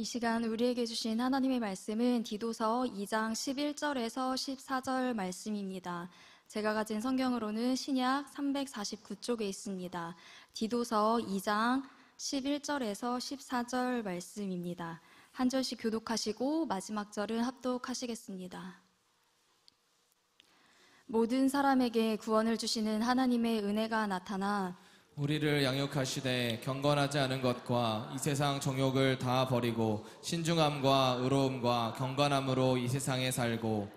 이 시간 우리에게 주신 하나님의 말씀은 디도서 2장 11절에서 14절 말씀입니다. 제가 가진 성경으로는 신약 349쪽에 있습니다. 디도서 2장 11절에서 14절 말씀입니다. 한 절씩 교독하시고 마지막 절은 합독하시겠습니다. 모든 사람에게 구원을 주시는 하나님의 은혜가 나타나 우리를 양육하시되 경건하지 않은 것과 이 세상 정욕을 다 버리고 신중함과 의로움과 경건함으로 이 세상에 살고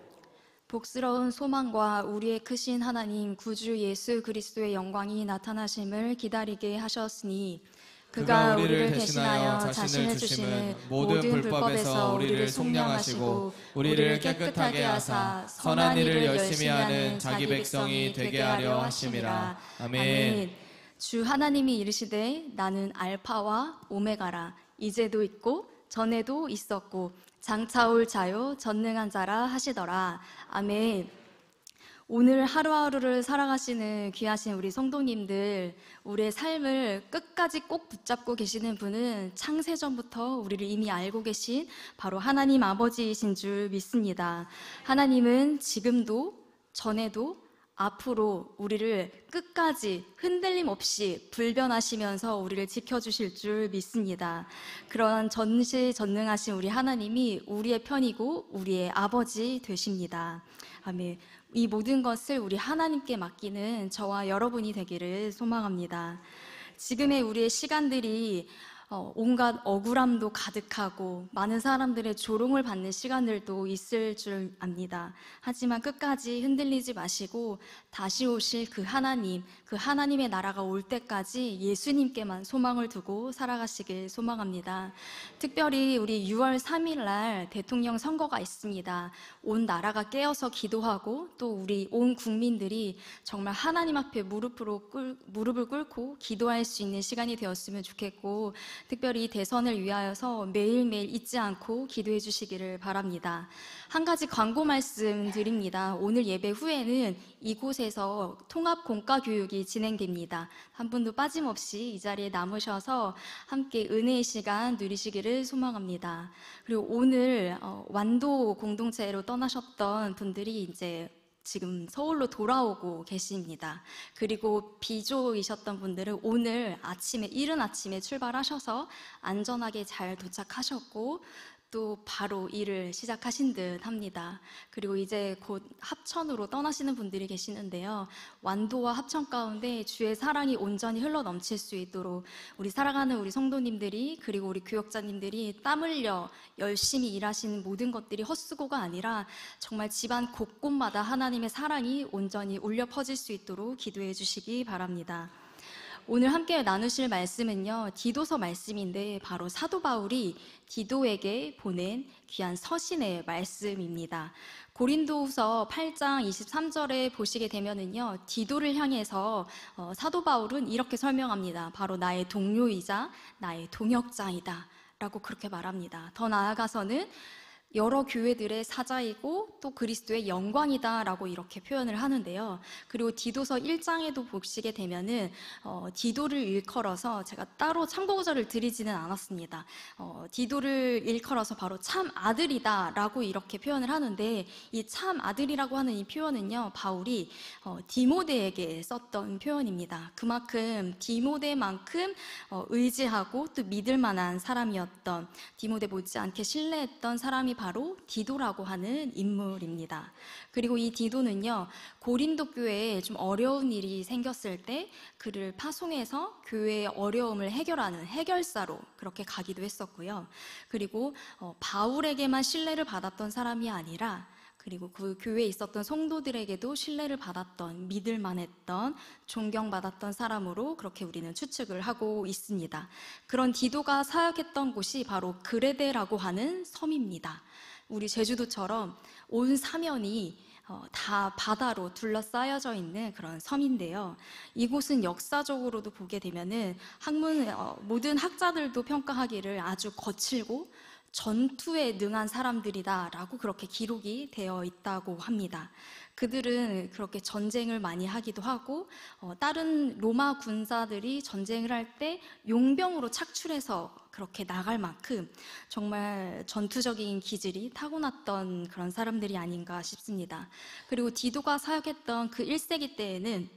복스러운 소망과 우리의 크신 하나님 구주 예수 그리스도의 영광이 나타나심을 기다리게 하셨으니 그가 우리를 대신하여 자신을 주시는 모든 불법에서 우리를 속량하시고 우리를 깨끗하게 하사 선한 일을 열심히 하는 자기 백성이 되게 하려 하심이라. 아멘. 주 하나님이 이르시되 나는 알파와 오메가라. 이제도 있고 전에도 있었고 장차 올 자요 전능한 자라 하시더라. 아멘. 오늘 하루하루를 살아가시는 귀하신 우리 성도님들, 우리의 삶을 끝까지 꼭 붙잡고 계시는 분은 창세전부터 우리를 이미 알고 계신 바로 하나님 아버지이신 줄 믿습니다. 하나님은 지금도 전에도 앞으로 우리를 끝까지 흔들림 없이 불변하시면서 우리를 지켜주실 줄 믿습니다. 그런 전지전능하신 우리 하나님이 우리의 편이고 우리의 아버지 되십니다. 아멘. 이 모든 것을 우리 하나님께 맡기는 저와 여러분이 되기를 소망합니다. 지금의 우리의 시간들이 온갖 억울함도 가득하고 많은 사람들의 조롱을 받는 시간들도 있을 줄 압니다. 하지만 끝까지 흔들리지 마시고 다시 오실 그 하나님, 그 하나님의 나라가 올 때까지 예수님께만 소망을 두고 살아가시길 소망합니다. 특별히 우리 6월 3일 날 대통령 선거가 있습니다. 온 나라가 깨어서 기도하고 또 우리 온 국민들이 정말 하나님 앞에 무릎을 꿇고 기도할 수 있는 시간이 되었으면 좋겠고, 특별히 대선을 위하여서 매일매일 잊지 않고 기도해 주시기를 바랍니다. 한 가지 광고 말씀 드립니다. 오늘 예배 후에는 이곳에서 통합 공과 교육이 진행됩니다. 한 분도 빠짐없이 이 자리에 남으셔서 함께 은혜의 시간 누리시기를 소망합니다. 그리고 오늘 완도 공동체로 떠나셨던 분들이 이제 지금 서울로 돌아오고 계십니다. 그리고 비조이셨던 분들은 오늘 아침에, 이른 아침에 출발하셔서 안전하게 잘 도착하셨고 또 바로 일을 시작하신 듯 합니다. 그리고 이제 곧 합천으로 떠나시는 분들이 계시는데요. 완도와 합천 가운데 주의 사랑이 온전히 흘러 넘칠 수 있도록 우리 사랑하는 우리 성도님들이, 그리고 우리 교역자님들이 땀 흘려 열심히 일하시는 모든 것들이 헛수고가 아니라 정말 집안 곳곳마다 하나님의 사랑이 온전히 울려 퍼질 수 있도록 기도해 주시기 바랍니다. 오늘 함께 나누실 말씀은요, 디도서 말씀인데 바로 사도 바울이 디도에게 보낸 귀한 서신의 말씀입니다. 고린도후서 8장 23절에 보시게 되면은요, 디도를 향해서 사도 바울은 이렇게 설명합니다. 바로 나의 동료이자 나의 동역자이다 라고 그렇게 말합니다. 더 나아가서는 여러 교회들의 사자이고 또 그리스도의 영광이다 라고 이렇게 표현을 하는데요. 그리고 디도서 1장에도 보시게 되면은 디도를 일컬어서, 제가 따로 참고구절을 드리지는 않았습니다. 디도를 일컬어서 바로 참 아들이다 라고 이렇게 표현을 하는데, 이 참 아들이라고 하는 이 표현은요, 바울이 디모데에게 썼던 표현입니다. 그만큼 디모데만큼 의지하고 또 믿을 만한 사람이었던, 디모데 못지않게 신뢰했던 사람이 바로 디도라고 하는 인물입니다. 그리고 이 디도는요, 고린도 교회에 좀 어려운 일이 생겼을 때 그를 파송해서 교회의 어려움을 해결하는 해결사로 그렇게 가기도 했었고요. 그리고 바울에게만 신뢰를 받았던 사람이 아니라, 그리고 그 교회에 있었던 성도들에게도 신뢰를 받았던, 믿을만 했던, 존경받았던 사람으로 그렇게 우리는 추측을 하고 있습니다. 그런 디도가 사역했던 곳이 바로 그레데라고 하는 섬입니다. 우리 제주도처럼 온 사면이 다 바다로 둘러싸여져 있는 그런 섬인데요. 이곳은 역사적으로도 보게 되면은 모든 학자들도 평가하기를 아주 거칠고 전투에 능한 사람들이다라고 그렇게 기록이 되어 있다고 합니다. 그들은 그렇게 전쟁을 많이 하기도 하고 다른 로마 군사들이 전쟁을 할 때 용병으로 착출해서 그렇게 나갈 만큼 정말 전투적인 기질이 타고났던 그런 사람들이 아닌가 싶습니다. 그리고 디도가 사역했던 그 1세기 때에는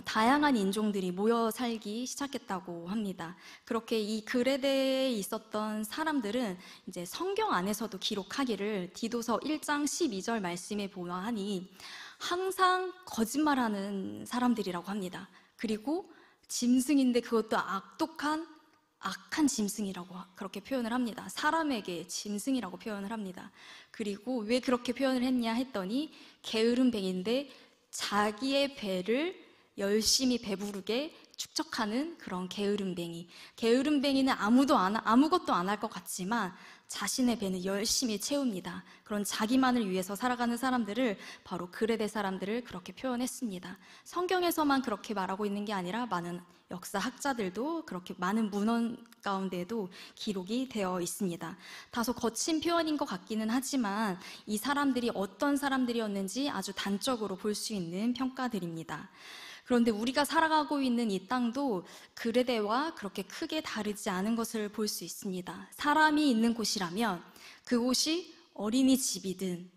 다양한 인종들이 모여 살기 시작했다고 합니다. 그렇게 이 그레데에 있었던 사람들은 이제 성경 안에서도 기록하기를 디도서 1장 12절 말씀에 보아하니 항상 거짓말하는 사람들이라고 합니다. 그리고 짐승인데 그것도 악한 짐승이라고 그렇게 표현을 합니다. 사람에게 짐승이라고 표현을 합니다. 그리고 왜 그렇게 표현을 했냐 했더니 게으른 뱅인데 자기의 배를 열심히 배부르게 축적하는 그런 게으름뱅이. 게으름뱅이는 아무것도 안 할 것 같지만 자신의 배는 열심히 채웁니다. 그런 자기만을 위해서 살아가는 사람들을 바로 그레데 사람들을 그렇게 표현했습니다. 성경에서만 그렇게 말하고 있는 게 아니라 많은 역사학자들도 그렇게 많은 문헌 가운데에도 기록이 되어 있습니다. 다소 거친 표현인 것 같기는 하지만 이 사람들이 어떤 사람들이었는지 아주 단적으로 볼 수 있는 평가들입니다. 그런데 우리가 살아가고 있는 이 땅도 그레데와 그렇게 크게 다르지 않은 것을 볼 수 있습니다. 사람이 있는 곳이라면 그곳이 어린이집이든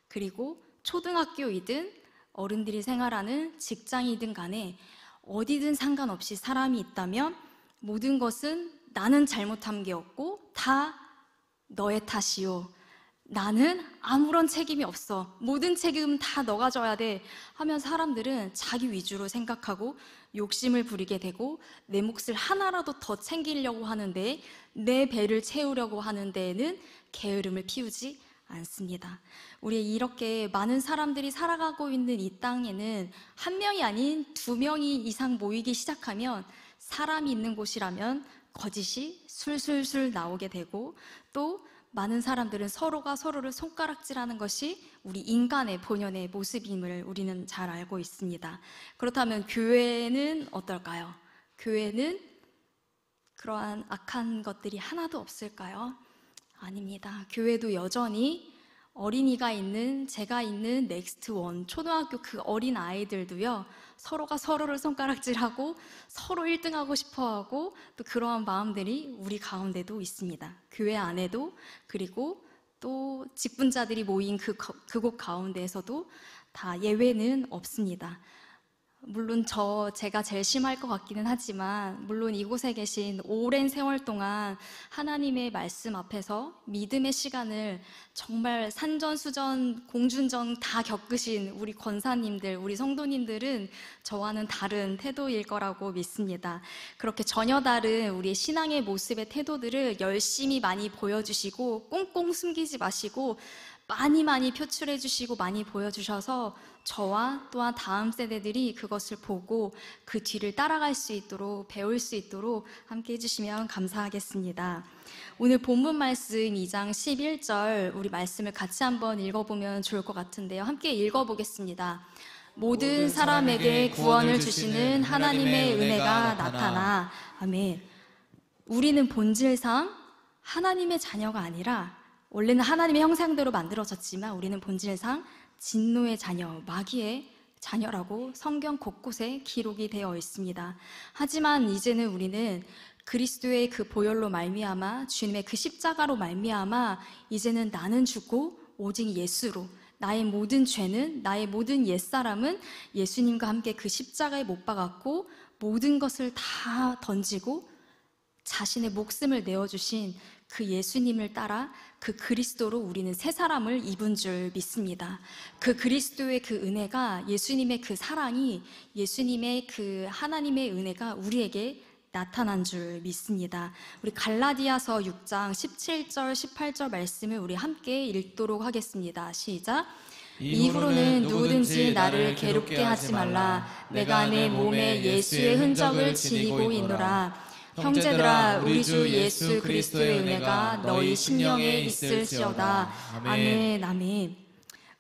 그리고 초등학교이든 어른들이 생활하는 직장이든 간에 어디든 상관없이 사람이 있다면 모든 것은 나는 잘못한 게 없고 다 너의 탓이요. 나는 아무런 책임이 없어. 모든 책임 다 너가 져야 돼. 하면 사람들은 자기 위주로 생각하고 욕심을 부리게 되고 내 몫을 하나라도 더 챙기려고 하는데 내 배를 채우려고 하는 데에는 게으름을 피우지 않습니다. 우리 이렇게 많은 사람들이 살아가고 있는 이 땅에는 한 명이 아닌 두 명이 이상 모이기 시작하면 사람이 있는 곳이라면 거짓이 술술술 나오게 되고 또 많은 사람들은 서로가 서로를 손가락질하는 것이 우리 인간의 본연의 모습임을 우리는 잘 알고 있습니다. 그렇다면 교회는 어떨까요? 교회는 그러한 악한 것들이 하나도 없을까요? 아닙니다. 교회도 여전히 어린이가 있는, 제가 있는 넥스트 원, 초등학교 그 어린 아이들도요, 서로가 서로를 손가락질하고 서로 1등하고 싶어하고 또 그러한 마음들이 우리 가운데도 있습니다. 교회 안에도 그리고 또 직분자들이 모인 그곳 가운데에서도 다 예외는 없습니다. 물론 제가 제일 심할 것 같기는 하지만 물론 이곳에 계신 오랜 세월 동안 하나님의 말씀 앞에서 믿음의 시간을 정말 산전수전 공준전 다 겪으신 우리 권사님들, 우리 성도님들은 저와는 다른 태도일 거라고 믿습니다. 그렇게 전혀 다른 우리의 신앙의 모습의 태도들을 열심히 많이 보여주시고 꽁꽁 숨기지 마시고 많이 표출해 주시고 많이 보여주셔서 저와 또한 다음 세대들이 그것을 보고 그 뒤를 따라갈 수 있도록 배울 수 있도록 함께 해주시면 감사하겠습니다. 오늘 본문 말씀 2장 11절 우리 말씀을 같이 한번 읽어보면 좋을 것 같은데요. 함께 읽어보겠습니다. 모든 사람에게 구원을 주시는 하나님의 은혜가 나타나. 아멘. 우리는 본질상 하나님의 자녀가 아니라 원래는 하나님의 형상대로 만들어졌지만 우리는 본질상 진노의 자녀, 마귀의 자녀라고 성경 곳곳에 기록이 되어 있습니다. 하지만 이제는 우리는 그리스도의 그 보혈로 말미암아 주님의 그 십자가로 말미암아 이제는 나는 죽고 오직 예수로 나의 모든 죄는 나의 모든 옛사람은 예수님과 함께 그 십자가에 못 박았고 모든 것을 다 던지고 자신의 목숨을 내어주신 그 예수님을 따라 그 그리스도로 우리는 새 사람을 입은 줄 믿습니다. 그 그리스도의 그 은혜가 예수님의 그 사랑이 예수님의 그 하나님의 은혜가 우리에게 나타난 줄 믿습니다. 우리 갈라디아서 6장 17절 18절 말씀을 우리 함께 읽도록 하겠습니다. 시작. 이후로는 누구든지 나를 괴롭게 하지 말라. 내가 내 몸에 예수의 흔적을 지니고 있노라. 형제들아, 우리 주 예수 그리스도의 은혜가 너희 심령에 있을지어다. 아멘, 아멘.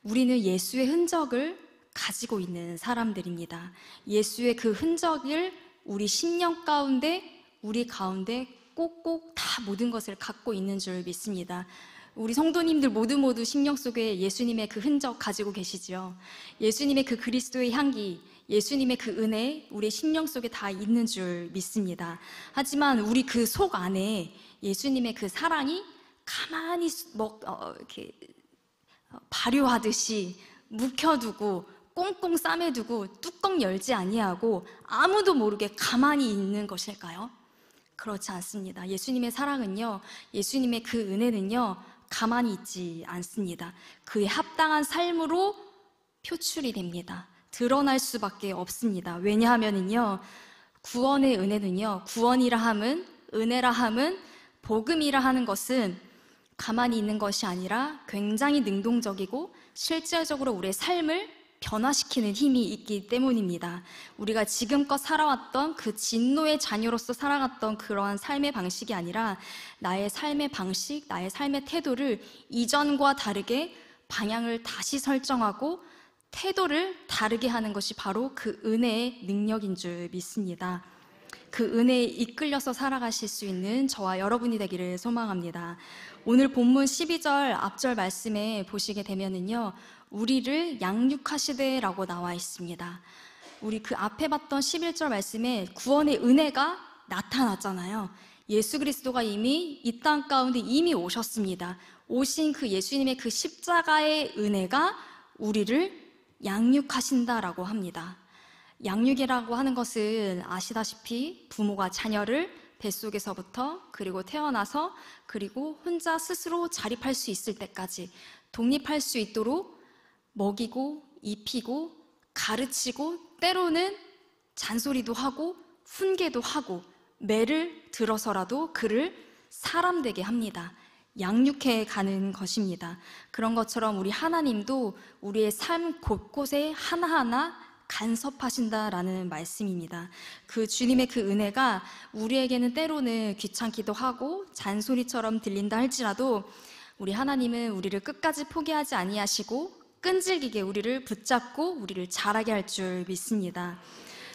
우리는 예수의 흔적을 가지고 있는 사람들입니다. 예수의 그 흔적을 우리 심령 가운데, 우리 가운데 꼭꼭 다 모든 것을 갖고 있는 줄 믿습니다. 우리 성도님들 모두 심령 속에 예수님의 그 흔적 가지고 계시죠. 예수님의 그 그리스도의 향기, 예수님의 그 은혜 우리의 심령 속에 다 있는 줄 믿습니다. 하지만 우리 그 속 안에 예수님의 그 사랑이 가만히 이렇게 발효하듯이 묵혀두고 꽁꽁 싸매두고 뚜껑 열지 아니하고 아무도 모르게 가만히 있는 것일까요? 그렇지 않습니다. 예수님의 사랑은요, 예수님의 그 은혜는요, 가만히 있지 않습니다. 그에 합당한 삶으로 표출이 됩니다. 드러날 수밖에 없습니다. 왜냐하면은요, 구원의 은혜는요, 구원이라 함은, 은혜라 함은, 복음이라 하는 것은 가만히 있는 것이 아니라 굉장히 능동적이고 실질적으로 우리의 삶을 변화시키는 힘이 있기 때문입니다. 우리가 지금껏 살아왔던 그 진노의 자녀로서 살아갔던 그러한 삶의 방식이 아니라 나의 삶의 방식, 나의 삶의 태도를 이전과 다르게 방향을 다시 설정하고 태도를 다르게 하는 것이 바로 그 은혜의 능력인 줄 믿습니다. 그 은혜에 이끌려서 살아가실 수 있는 저와 여러분이 되기를 소망합니다. 오늘 본문 12절 앞절 말씀에 보시게 되면은요, 우리를 양육하시되라고 나와 있습니다. 우리 그 앞에 봤던 11절 말씀에 구원의 은혜가 나타났잖아요. 예수 그리스도가 이미 이 땅 가운데 이미 오셨습니다. 오신 그 예수님의 그 십자가의 은혜가 우리를 양육하신다라고 합니다. 양육이라고 하는 것은 아시다시피 부모가 자녀를 뱃속에서부터 그리고 태어나서 그리고 혼자 스스로 자립할 수 있을 때까지 독립할 수 있도록 먹이고 입히고 가르치고 때로는 잔소리도 하고 훈계도 하고 매를 들어서라도 그를 사람 되게 합니다. 양육해 가는 것입니다. 그런 것처럼 우리 하나님도 우리의 삶 곳곳에 하나하나 간섭하신다라는 말씀입니다. 그 주님의 그 은혜가 우리에게는 때로는 귀찮기도 하고 잔소리처럼 들린다 할지라도 우리 하나님은 우리를 끝까지 포기하지 아니하시고 끈질기게 우리를 붙잡고 우리를 자라게 할 줄 믿습니다.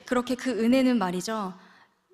그렇게 그 은혜는 말이죠,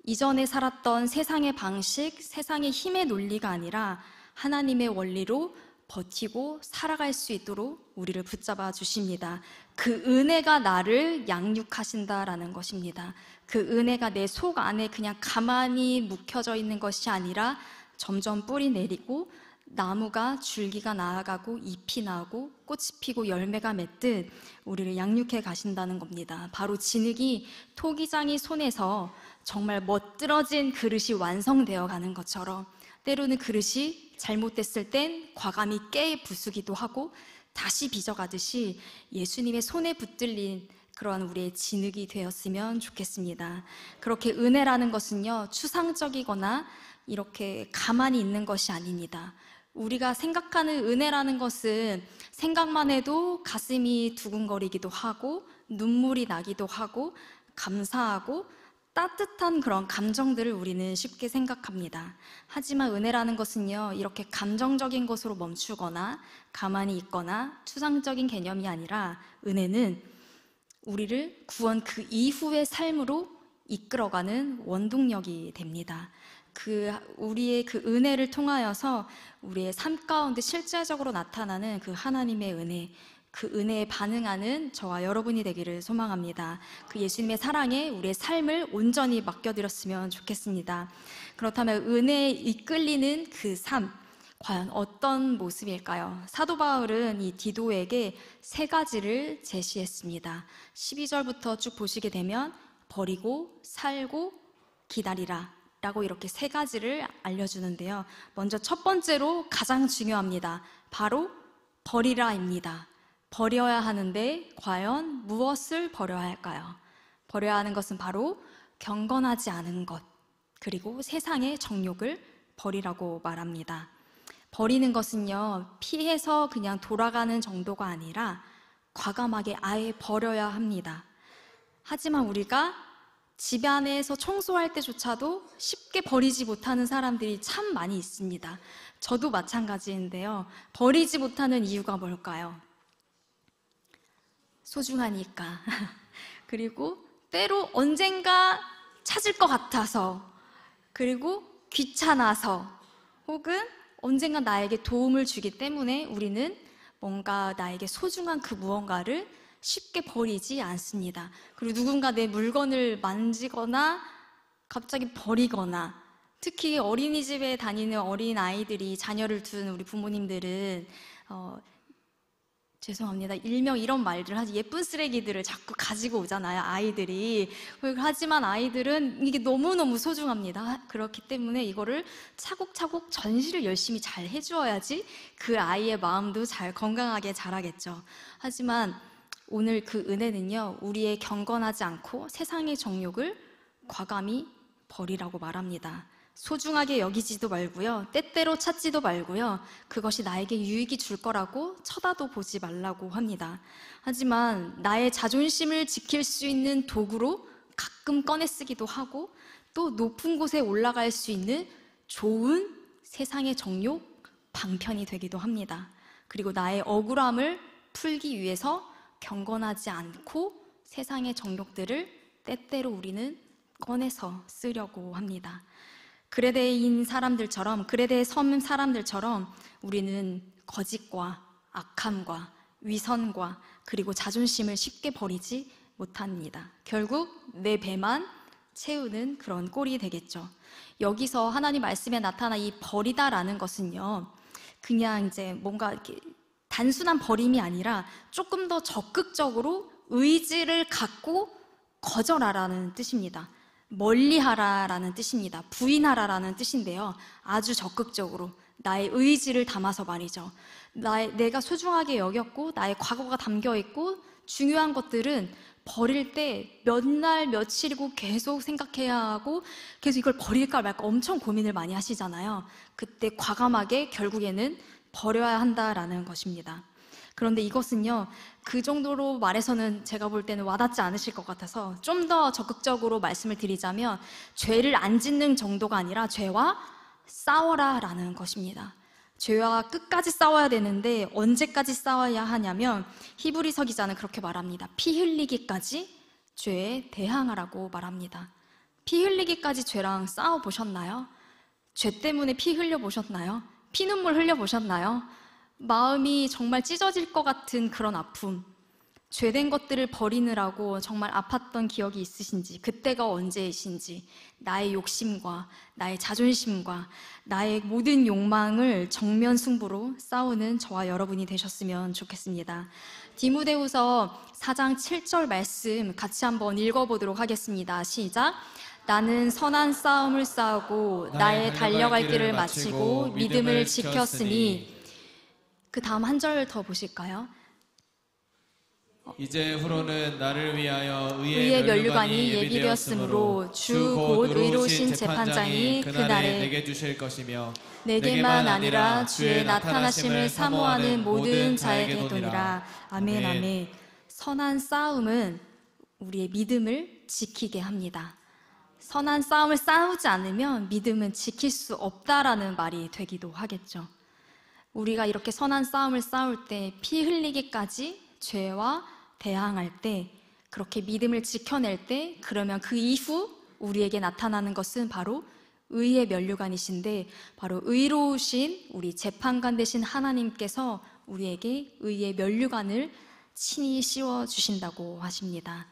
이전에 살았던 세상의 방식, 세상의 힘의 논리가 아니라 하나님의 원리로 버티고 살아갈 수 있도록 우리를 붙잡아 주십니다. 그 은혜가 나를 양육하신다라는 것입니다. 그 은혜가 내 속 안에 그냥 가만히 묵혀져 있는 것이 아니라 점점 뿌리 내리고 나무가 줄기가 나아가고 잎이 나고 꽃이 피고 열매가 맺듯 우리를 양육해 가신다는 겁니다. 바로 진흙이 토기장이 손에서 정말 멋들어진 그릇이 완성되어 가는 것처럼 때로는 그릇이 잘못됐을 땐 과감히 깨 부수기도 하고 다시 빚어가듯이 예수님의 손에 붙들린 그러한 우리의 진흙이 되었으면 좋겠습니다. 그렇게 은혜라는 것은요, 추상적이거나 이렇게 가만히 있는 것이 아닙니다. 우리가 생각하는 은혜라는 것은 생각만 해도 가슴이 두근거리기도 하고 눈물이 나기도 하고 감사하고 따뜻한 그런 감정들을 우리는 쉽게 생각합니다. 하지만 은혜라는 것은요, 이렇게 감정적인 것으로 멈추거나 가만히 있거나 추상적인 개념이 아니라 은혜는 우리를 구원 그 이후의 삶으로 이끌어가는 원동력이 됩니다. 우리의 그 은혜를 통하여서 우리의 삶 가운데 실제적으로 나타나는 그 하나님의 은혜, 그 은혜에 반응하는 저와 여러분이 되기를 소망합니다. 그 예수님의 사랑에 우리의 삶을 온전히 맡겨드렸으면 좋겠습니다. 그렇다면 은혜에 이끌리는 그 삶, 과연 어떤 모습일까요? 사도 바울은 이 디도에게 세 가지를 제시했습니다. 12절부터 쭉 보시게 되면 버리고 살고 기다리라 라고 이렇게 세 가지를 알려주는데요. 먼저 첫 번째로 가장 중요합니다. 바로 버리라입니다. 버려야 하는데 과연 무엇을 버려야 할까요? 버려야 하는 것은 바로 경건하지 않은 것, 그리고 세상의 정욕을 버리라고 말합니다. 버리는 것은요, 피해서 그냥 돌아가는 정도가 아니라 과감하게 아예 버려야 합니다. 하지만 우리가 집 안에서 청소할 때조차도 쉽게 버리지 못하는 사람들이 참 많이 있습니다. 저도 마찬가지인데요. 버리지 못하는 이유가 뭘까요? 소중하니까. 그리고 때로 언젠가 찾을 것 같아서, 그리고 귀찮아서 혹은 언젠가 나에게 도움을 주기 때문에 우리는 뭔가 나에게 소중한 그 무언가를 쉽게 버리지 않습니다. 그리고 누군가 내 물건을 만지거나 갑자기 버리거나, 특히 어린이집에 다니는 어린 아이들이 자녀를 둔 우리 부모님들은 죄송합니다. 일명 이런 말들을 하지, 예쁜 쓰레기들을 자꾸 가지고 오잖아요, 아이들이. 하지만 아이들은 이게 너무너무 소중합니다. 그렇기 때문에 이거를 차곡차곡 전시를 열심히 잘 해주어야지 그 아이의 마음도 잘 건강하게 자라겠죠. 하지만 오늘 그 은혜는요, 우리의 경건하지 않고 세상의 정욕을 과감히 버리라고 말합니다. 소중하게 여기지도 말고요, 때때로 찾지도 말고요, 그것이 나에게 유익이 줄 거라고 쳐다도 보지 말라고 합니다. 하지만 나의 자존심을 지킬 수 있는 도구로 가끔 꺼내 쓰기도 하고, 또 높은 곳에 올라갈 수 있는 좋은 세상의 정욕 방편이 되기도 합니다. 그리고 나의 억울함을 풀기 위해서 경건하지 않고 세상의 정욕들을 때때로 우리는 꺼내서 쓰려고 합니다. 그레데인 사람들처럼, 그레데 섬 사람들처럼 우리는 거짓과 악함과 위선과 그리고 자존심을 쉽게 버리지 못합니다. 결국 내 배만 채우는 그런 꼴이 되겠죠. 여기서 하나님 말씀에 나타나 이 버리다라는 것은요, 그냥 이제 뭔가 이렇게 단순한 버림이 아니라 조금 더 적극적으로 의지를 갖고 거절하라는 뜻입니다. 멀리하라라는 뜻입니다. 부인하라라는 뜻인데요, 아주 적극적으로 나의 의지를 담아서 말이죠. 내가 소중하게 여겼고 나의 과거가 담겨있고 중요한 것들은 버릴 때 몇 날 며칠이고 계속 생각해야 하고 계속 이걸 버릴까 말까 엄청 고민을 많이 하시잖아요. 그때 과감하게 결국에는 버려야 한다라는 것입니다. 그런데 이것은요, 그 정도로 말해서는 제가 볼 때는 와닿지 않으실 것 같아서 좀 더 적극적으로 말씀을 드리자면, 죄를 안 짓는 정도가 아니라 죄와 싸워라 라는 것입니다. 죄와 끝까지 싸워야 되는데 언제까지 싸워야 하냐면, 히브리서 기자는 그렇게 말합니다. 피 흘리기까지 죄에 대항하라고 말합니다. 피 흘리기까지 죄랑 싸워보셨나요? 죄 때문에 피 흘려보셨나요? 피눈물 흘려보셨나요? 마음이 정말 찢어질 것 같은 그런 아픔, 죄된 것들을 버리느라고 정말 아팠던 기억이 있으신지, 그때가 언제이신지, 나의 욕심과 나의 자존심과 나의 모든 욕망을 정면 승부로 싸우는 저와 여러분이 되셨으면 좋겠습니다. 디모데후서 4장 7절 말씀 같이 한번 읽어보도록 하겠습니다. 시작. 나는 선한 싸움을 싸우고 나의 달려갈 길을 마치고 믿음을 지켰으니. 그 다음 한 절 더 보실까요? 이제 후로는 나를 위하여 의의 면류관이 예비되었으므로 주 곧 의로우신 재판장이 그날에 내게 주실 것이며 내게만 아니라 주의 나타나심을 사모하는 모든 자에게도니라. 아멘, 아멘. 선한 싸움은 우리의 믿음을 지키게 합니다. 선한 싸움을 싸우지 않으면 믿음은 지킬 수 없다라는 말이 되기도 하겠죠. 우리가 이렇게 선한 싸움을 싸울 때, 피 흘리기까지 죄와 대항할 때, 그렇게 믿음을 지켜낼 때, 그러면 그 이후 우리에게 나타나는 것은 바로 의의 면류관이신데, 바로 의로우신 우리 재판관 되신 하나님께서 우리에게 의의 면류관을 친히 씌워주신다고 하십니다.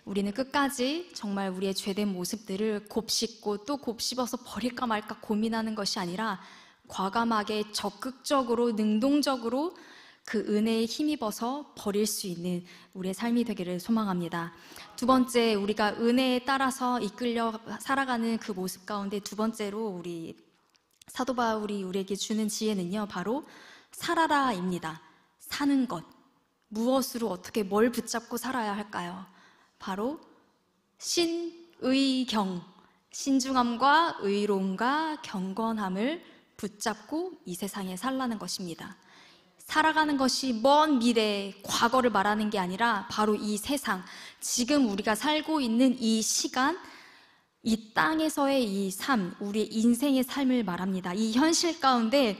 우리는 끝까지 정말 우리의 죄된 모습들을 곱씹고 또 곱씹어서 버릴까 말까 고민하는 것이 아니라 과감하게 적극적으로 능동적으로 그 은혜에 힘입어서 버릴 수 있는 우리의 삶이 되기를 소망합니다. 두 번째, 우리가 은혜에 따라서 이끌려 살아가는 그 모습 가운데 두 번째로 우리 사도 바울이 우리에게 주는 지혜는요, 바로 살아라입니다. 사는 것, 무엇으로 어떻게 뭘 붙잡고 살아야 할까요? 바로 신의경, 신중함과 의로움과 경건함을 붙잡고 이 세상에 살라는 것입니다. 살아가는 것이 먼 미래, 과거를 말하는 게 아니라 바로 이 세상, 지금 우리가 살고 있는 이 시간, 이 땅에서의 이 삶, 우리의 인생의 삶을 말합니다. 이 현실 가운데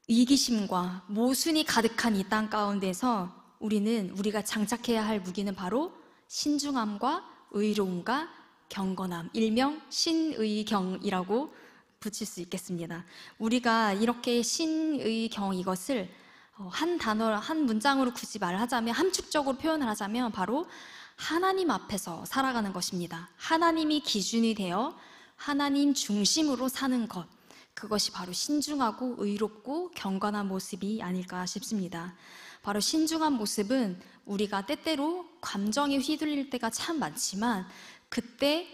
이기심과 모순이 가득한 이 땅 가운데서 우리가 장착해야 할 무기는 바로 신중함과 의로움과 경건함, 일명 신의경이라고 붙일 수 있겠습니다. 우리가 이렇게 신의 경 이것을 한 단어, 한 문장으로 굳이 말하자면, 함축적으로 표현을 하자면 바로 하나님 앞에서 살아가는 것입니다. 하나님이 기준이 되어 하나님 중심으로 사는 것, 그것이 바로 신중하고 의롭고 경건한 모습이 아닐까 싶습니다. 바로 신중한 모습은 우리가 때때로 감정에 휘둘릴 때가 참 많지만, 그때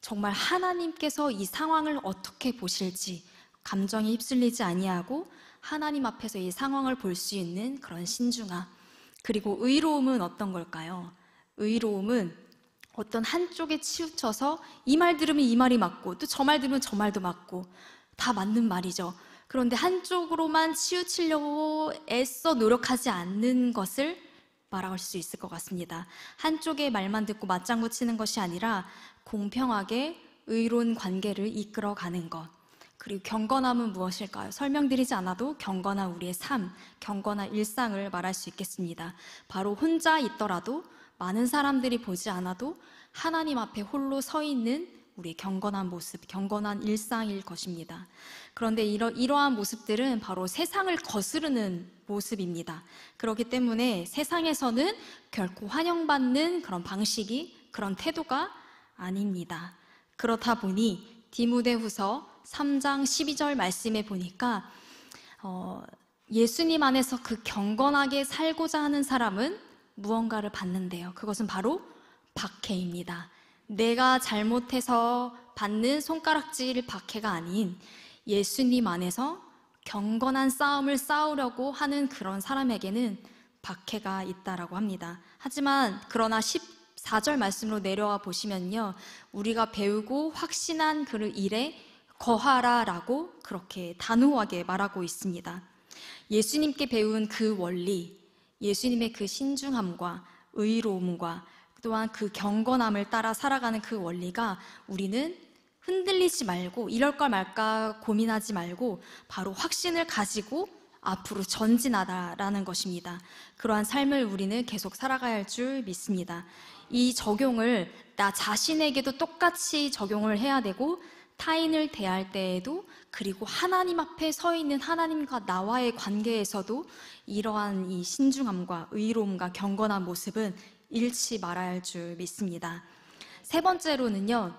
정말 하나님께서 이 상황을 어떻게 보실지 감정에 휩쓸리지 아니하고 하나님 앞에서 이 상황을 볼 수 있는 그런 신중함. 그리고 의로움은 어떤 걸까요? 의로움은 어떤 한쪽에 치우쳐서 이 말 들으면 이 말이 맞고 또 저 말 들으면 저 말도 맞고 다 맞는 말이죠. 그런데 한쪽으로만 치우치려고 애써 노력하지 않는 것을 말할 수 있을 것 같습니다. 한쪽의 말만 듣고 맞장구 치는 것이 아니라 공평하게 의로운 관계를 이끌어가는 것. 그리고 경건함은 무엇일까요? 설명드리지 않아도 경건한 우리의 삶, 경건한 일상을 말할 수 있겠습니다. 바로 혼자 있더라도 많은 사람들이 보지 않아도 하나님 앞에 홀로 서 있는 우리의 경건한 모습, 경건한 일상일 것입니다. 그런데 이러한 모습들은 바로 세상을 거스르는 모습입니다. 그렇기 때문에 세상에서는 결코 환영받는 그런 방식이, 그런 태도가 아닙니다. 그렇다 보니 디모데후서 3장 12절 말씀에 보니까 예수님 안에서 그 경건하게 살고자 하는 사람은 무언가를 받는데요. 그것은 바로 박해입니다. 내가 잘못해서 받는 손가락질 박해가 아닌 예수님 안에서 경건한 싸움을 싸우려고 하는 그런 사람에게는 박해가 있다라고 합니다. 하지만 그러나 14절 말씀으로 내려와 보시면요, 우리가 배우고 확신한 그 일에 거하라라고 그렇게 단호하게 말하고 있습니다. 예수님께 배운 그 원리, 예수님의 그 신중함과 의로움과 또한 그 경건함을 따라 살아가는 그 원리가 우리는 흔들리지 말고 이럴 걸 말까 고민하지 말고 바로 확신을 가지고 앞으로 전진하다라는 것입니다. 그러한 삶을 우리는 계속 살아가야 할 줄 믿습니다. 이 적용을 나 자신에게도 똑같이 적용을 해야 되고, 타인을 대할 때에도, 그리고 하나님 앞에 서 있는 하나님과 나와의 관계에서도 이러한 이 신중함과 의로움과 경건한 모습은 잃지 말아야 할 줄 믿습니다. 세 번째로는요,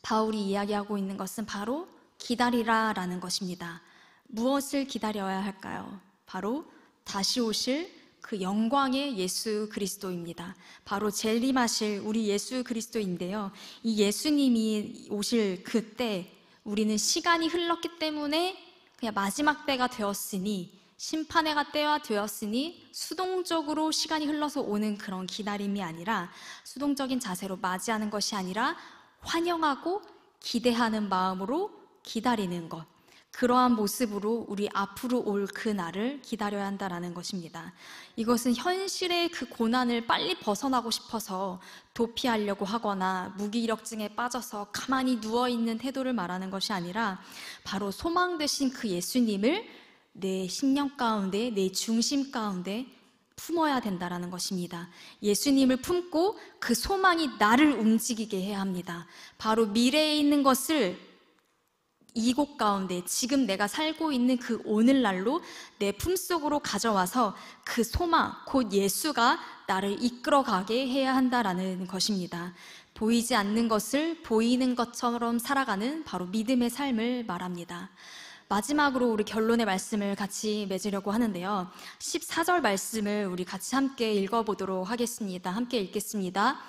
바울이 이야기하고 있는 것은 바로 기다리라라는 것입니다. 무엇을 기다려야 할까요? 바로 다시 오실 그 영광의 예수 그리스도입니다. 바로 재림하실 우리 예수 그리스도인데요, 이 예수님이 오실 그때 우리는 시간이 흘렀기 때문에 그냥 마지막 때가 되었으니, 심판의 때가 되었으니 수동적으로 시간이 흘러서 오는 그런 기다림이 아니라, 수동적인 자세로 맞이하는 것이 아니라 환영하고 기대하는 마음으로 기다리는 것, 그러한 모습으로 우리 앞으로 올 그 날을 기다려야 한다는 것입니다. 이것은 현실의 그 고난을 빨리 벗어나고 싶어서 도피하려고 하거나 무기력증에 빠져서 가만히 누워있는 태도를 말하는 것이 아니라, 바로 소망 되신 그 예수님을 내 심령 가운데, 내 중심 가운데 품어야 된다는 것입니다. 예수님을 품고 그 소망이 나를 움직이게 해야 합니다. 바로 미래에 있는 것을 이곳 가운데, 지금 내가 살고 있는 그 오늘날로 내 품속으로 가져와서 그 소망, 곧 예수가 나를 이끌어가게 해야 한다는 것입니다. 보이지 않는 것을 보이는 것처럼 살아가는 바로 믿음의 삶을 말합니다. 마지막으로 우리 결론의 말씀을 같이 맺으려고 하는데요, 14절 말씀을 우리 같이 함께 읽어보도록 하겠습니다. 함께 읽겠습니다.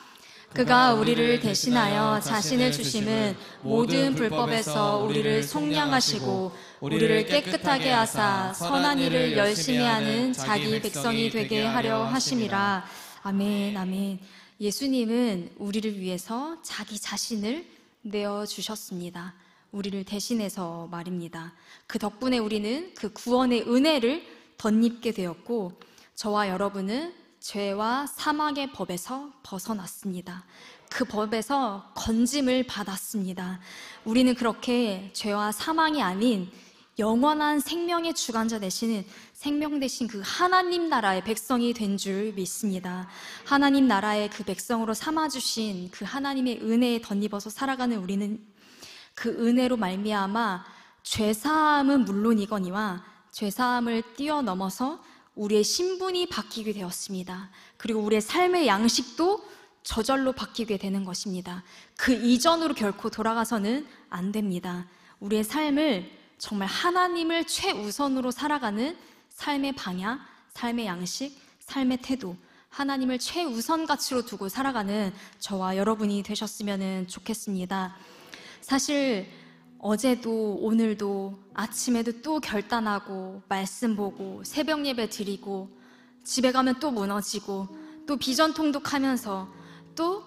그가 우리를 대신하여 자신을 주심은 모든 불법에서 우리를 속량하시고 우리를 깨끗하게 하사 선한 일을 열심히 하는 자기 백성이 되게 하려 하심이라. 아멘, 아멘. 예수님은 우리를 위해서 자기 자신을 내어주셨습니다. 우리를 대신해서 말입니다. 그 덕분에 우리는 그 구원의 은혜를 덧입게 되었고, 저와 여러분은 죄와 사망의 법에서 벗어났습니다. 그 법에서 건짐을 받았습니다. 우리는 그렇게 죄와 사망이 아닌 영원한 생명의 주관자 되시는 생명 되신 그 하나님 나라의 백성이 된 줄 믿습니다. 하나님 나라의 그 백성으로 삼아주신 그 하나님의 은혜에 덧입어서 살아가는 우리는 그 은혜로 말미암아 죄사함은 물론이거니와 죄사함을 뛰어넘어서 우리의 신분이 바뀌게 되었습니다. 그리고 우리의 삶의 양식도 저절로 바뀌게 되는 것입니다. 그 이전으로 결코 돌아가서는 안 됩니다. 우리의 삶을 정말 하나님을 최우선으로 살아가는 삶의 방향, 삶의 양식, 삶의 태도, 하나님을 최우선 가치로 두고 살아가는 저와 여러분이 되셨으면 좋겠습니다. 사실 어제도 오늘도 아침에도 또 결단하고 말씀 보고 새벽 예배 드리고 집에 가면 또 무너지고 또 비전 통독하면서 또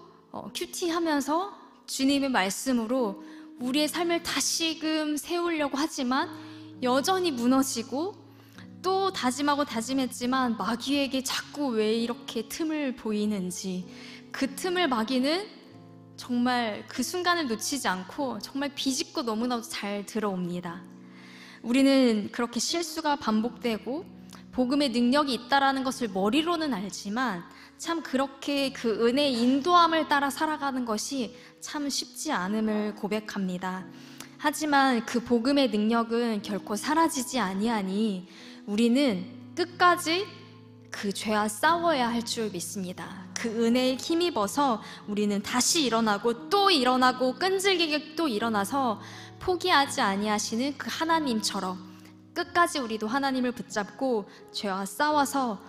큐티하면서 주님의 말씀으로 우리의 삶을 다시금 세우려고 하지만 여전히 무너지고 또 다짐하고 다짐했지만 마귀에게 자꾸 왜 이렇게 틈을 보이는지, 그 틈을 마귀는 정말 그 순간을 놓치지 않고 정말 비집고 너무나도 잘 들어옵니다. 우리는 그렇게 실수가 반복되고 복음의 능력이 있다라는 것을 머리로는 알지만 참 그렇게 그 은혜의 인도함을 따라 살아가는 것이 참 쉽지 않음을 고백합니다. 하지만 그 복음의 능력은 결코 사라지지 아니하니 우리는 끝까지 그 죄와 싸워야 할 줄 믿습니다. 그 은혜에 힘입어서 우리는 다시 일어나고 또 일어나고 끈질기게 또 일어나서 포기하지 아니하시는 그 하나님처럼 끝까지 우리도 하나님을 붙잡고 죄와 싸워서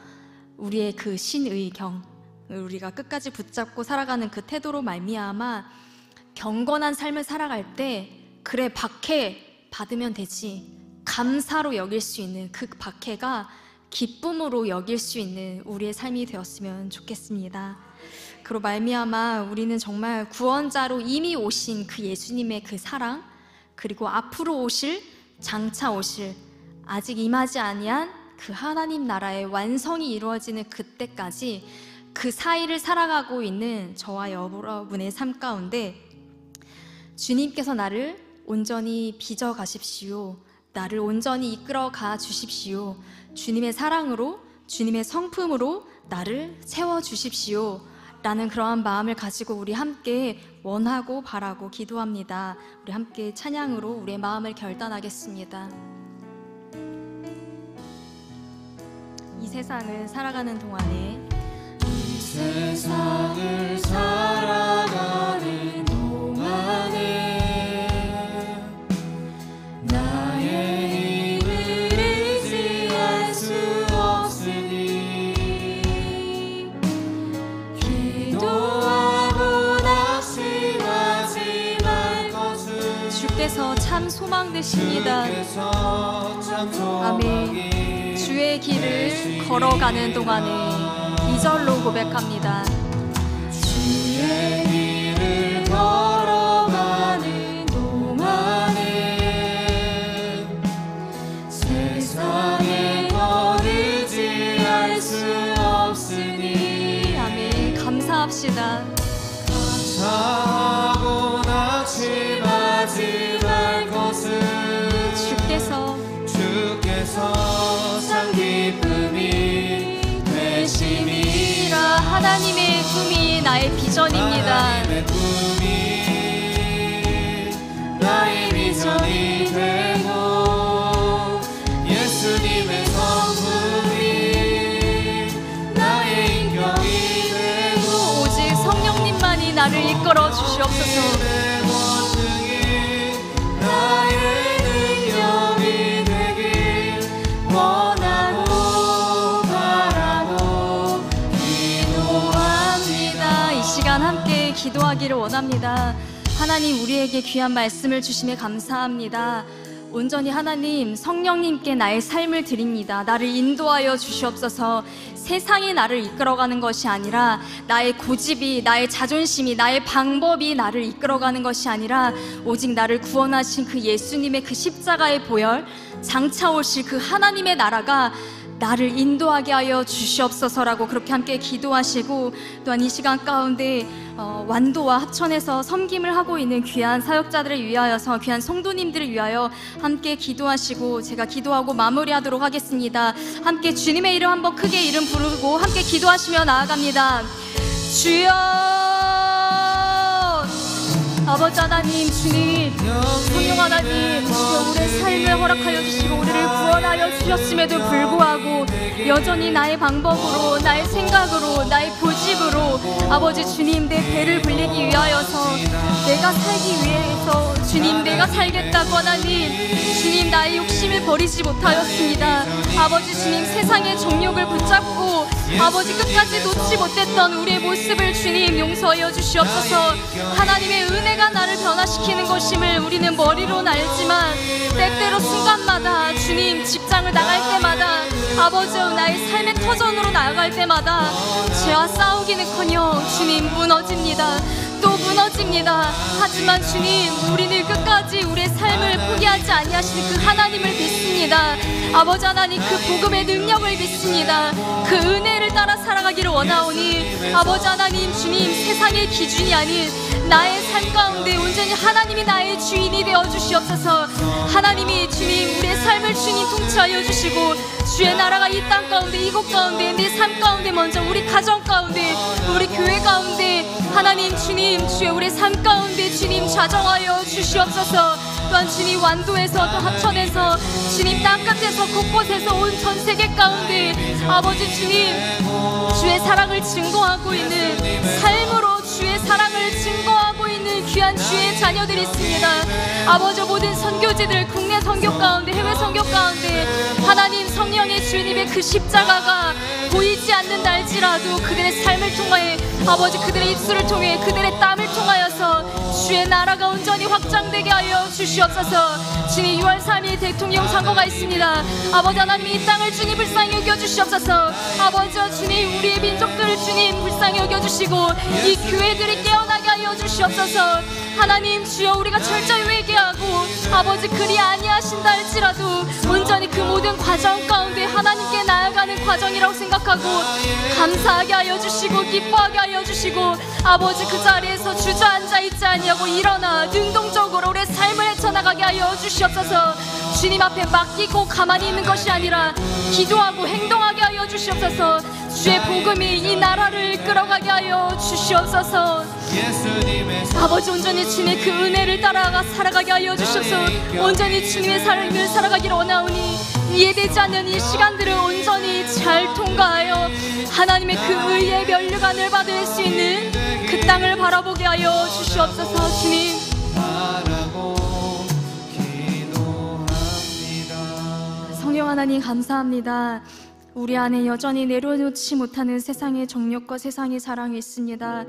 우리의 그 신의경, 우리가 끝까지 붙잡고 살아가는 그 태도로 말미암아 경건한 삶을 살아갈 때 그래 박해 받으면 되지, 감사로 여길 수 있는 그 박해가 기쁨으로 여길 수 있는 우리의 삶이 되었으면 좋겠습니다. 그로 말미암아 우리는 정말 구원자로 이미 오신 그 예수님의 그 사랑, 그리고 앞으로 오실, 장차 오실, 아직 임하지 아니한 그 하나님 나라의 완성이 이루어지는 그때까지 그 사이를 살아가고 있는 저와 여러분의 삶 가운데 주님께서 나를 온전히 빚어 가십시오. 나를 온전히 이끌어 가 주십시오. 주님의 사랑으로, 주님의 성품으로 나를 채워 주십시오. 라는 그러한 마음을 가지고 우리 함께 원하고 바라고 기도합니다. 우리 함께 찬양으로 우리의 마음을 결단하겠습니다. 이 세상을 살아가는 동안에, 이 세상을 살아가는 동안에 나의 힘을 의지할 수 없으니 기도하고 낙심하지 말 것을 주께서 참 소망 되십니다. 아멘. 주의 길을 걸어가는 동안에 2절로 고백합니다. 주의 길을 걸어가는 동안에 세상에 더 의지할 수 없으니 아멘. 감사합시다. 감사하고 낙심하지 말 것을 주께서 참 기쁨이 되심이라. 하나님의 꿈이 나의 비전입니다. 하나님의 꿈이 나의 비전이 되고 예수님의 성품이 나의 인격이 되고 오직 성령님만이 나를 이끌어 주시옵소서. 함께 기도하기를 원합니다. 하나님, 우리에게 귀한 말씀을 주심에 감사합니다. 온전히 하나님, 성령님께 나의 삶을 드립니다. 나를 인도하여 주시옵소서. 세상이 나를 이끌어가는 것이 아니라 나의 고집이, 나의 자존심이, 나의 방법이 나를 이끌어가는 것이 아니라 오직 나를 구원하신 그 예수님의 그 십자가의 보혈, 장차 오실 그 하나님의 나라가 나를 인도하게 하여 주시옵소서라고 그렇게 함께 기도하시고, 또한 이 시간 가운데 완도와 합천에서 섬김을 하고 있는 귀한 사역자들을 위하여서, 귀한 성도님들을 위하여 함께 기도하시고 제가 기도하고 마무리하도록 하겠습니다. 함께 주님의 이름 한번 크게 이름 부르고 함께 기도하시며 나아갑니다. 주여, 아버지 하나님, 주님, 성령 하나님, 주여 우리의 삶을 허락하여 주시고 우리를 구원하여 주셨음에도 불구하고 여전히 나의 방법으로, 나의 생각으로, 나의 고집으로 아버지 주님, 내 배를 불리기 위하여서, 내가 살기 위해서 주님, 내가 살겠다고 하나님, 주님, 나의 욕심을 버리지 못하였습니다. 아버지 주님, 세상의 정욕을 붙잡고 아버지 끝까지 놓지 못했던 우리의 모습을 주님 용서하여 주시옵소서. 하나님의 은혜가 나를 변화시키는 것임을 우리는 머리로는 알지만 때때로 순간마다 주님, 직장을 나갈 때마다 아버지 나의 삶의 터전으로 나아갈 때마다 죄와 싸우기는커녕 주님 무너집니다. 또 무너집니다. 하지만 주님, 우리는 끝까지 우리의 삶을 포기하지 아니하시는 그 하나님을 믿습니다. 아버지 하나님, 그 복음의 능력을 믿습니다. 그 은혜를 따라 살아가기를 원하오니 아버지 하나님, 주님, 세상의 기준이 아닌 나의 삶 가운데 온전히 하나님이 나의 주인이 되어 주시옵소서. 하나님이 주님, 우리의 삶을 주님 통치하여 주시고 주의 나라가 이 땅 가운데, 이곳 가운데, 내 삶 가운데, 먼저 우리 가정 가운데, 우리 교회 가운데 하나님 주님, 주의 우리 삶 가운데 주님 좌정하여 주시옵소서. 또한 주님, 완도에서 또 합천에서 주님, 땅끝에서 곳곳에서 온 전 세계 가운데 아버지 주님, 주의 사랑을 증거하고 있는 삶으로 주의 사랑을 증거하고 있는 귀한 주의 자녀들이 있습니다. 아버지, 모든 선교지들, 국내 선교 가운데, 해외 선교 가운데 하나님 성령의 주님의 그 십자가가 보이지 않는다 할지라도 그들의 삶을 통하여 아버지, 그들의 입술을 통해, 그들의 땀을 통하여서 주의 나라가 온전히 확장되게 하여 주시옵소서. 주님, 6월 3일 대통령 선거가 있습니다. 아버지 하나님, 이 땅을 주님 불쌍히 여겨주시옵소서. 아버지 주님, 우리의 민족들을 주님 불쌍히 여겨주시고 이 교회들이 깨어나게 하여 주시옵소서. 하나님 주여, 우리가 철저히 회개하고 아버지 그리 아니하신다 할지라도 온전히 그 모든 과정 가운데 하나님께 나아가는 과정이라고 생각하고 감사하게 하여 주시고 기뻐하게 하여 주시고 아버지, 그 자리에서 주저앉아 있지 아니하고 일어나 능동적으로 우리의 삶을 헤쳐나가게 하여 주시옵소서. 주님 앞에 맡기고 가만히 있는 것이 아니라 기도하고 행동하게 하여 주시옵소서. 주의 복음이 이 나라를 끌어가게 하여 주시옵소서. 아버지, 온전히 주님의 그 은혜를 따라가 살아가게 하여 주시옵소서. 온전히 주님의 삶을 살아가기를 원하오니 이해되지 않는 이 시간들을 온전히 잘 통과하여 하나님의 그 의의 면류관을 받을 수 있는 그 땅을 바라보게 하여 주시옵소서. 주님, 성령 하나님 감사합니다. 우리 안에 여전히 내려놓지 못하는 세상의 정욕과 세상의 사랑이 있습니다.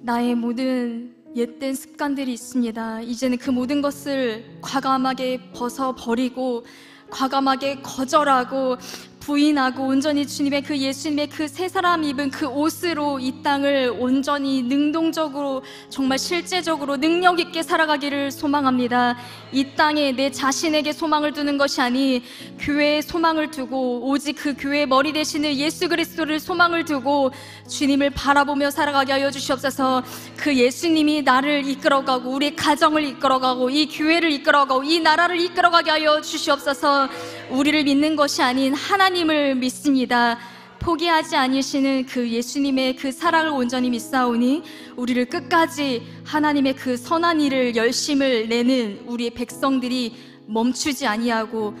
나의 모든 옛된 습관들이 있습니다. 이제는 그 모든 것을 과감하게 벗어버리고 과감하게 거절하고 부인하고 온전히 주님의 그 예수님의 그 새 사람 입은 그 옷으로 이 땅을 온전히 능동적으로 정말 실제적으로 능력 있게 살아가기를 소망합니다. 이 땅에 내 자신에게 소망을 두는 것이 아니 교회에 소망을 두고 오직 그 교회의 머리 되시는 예수 그리스도를 소망을 두고 주님을 바라보며 살아가게 하여 주시옵소서. 그 예수님이 나를 이끌어가고 우리 가정을 이끌어가고 이 교회를 이끌어가고 이 나라를 이끌어가게 하여 주시옵소서. 우리를 믿는 것이 아닌 하나님을 믿습니다. 포기하지 아니시는 그 예수님의 그 사랑을 온전히 믿사오니 우리를 끝까지 하나님의 그 선한 일을 열심을 내는 우리의 백성들이 멈추지 아니하고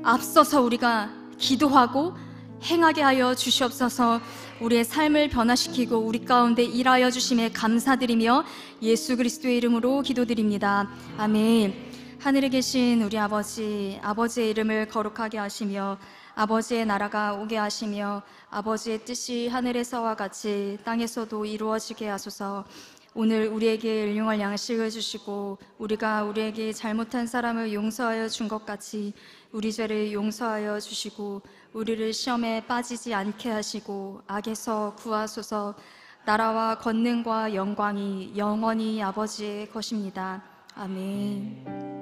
앞서서 우리가 기도하고 행하게 하여 주시옵소서. 우리의 삶을 변화시키고 우리 가운데 일하여 주심에 감사드리며 예수 그리스도의 이름으로 기도드립니다. 아멘. 하늘에 계신 우리 아버지, 아버지의 이름을 거룩하게 하시며 아버지의 나라가 오게 하시며 아버지의 뜻이 하늘에서와 같이 땅에서도 이루어지게 하소서. 오늘 우리에게 일용할 양식을 주시고 우리가 우리에게 잘못한 사람을 용서하여 준 것 같이 우리 죄를 용서하여 주시고 우리를 시험에 빠지지 않게 하시고 악에서 구하소서. 나라와 권능과 영광이 영원히 아버지의 것입니다. 아멘.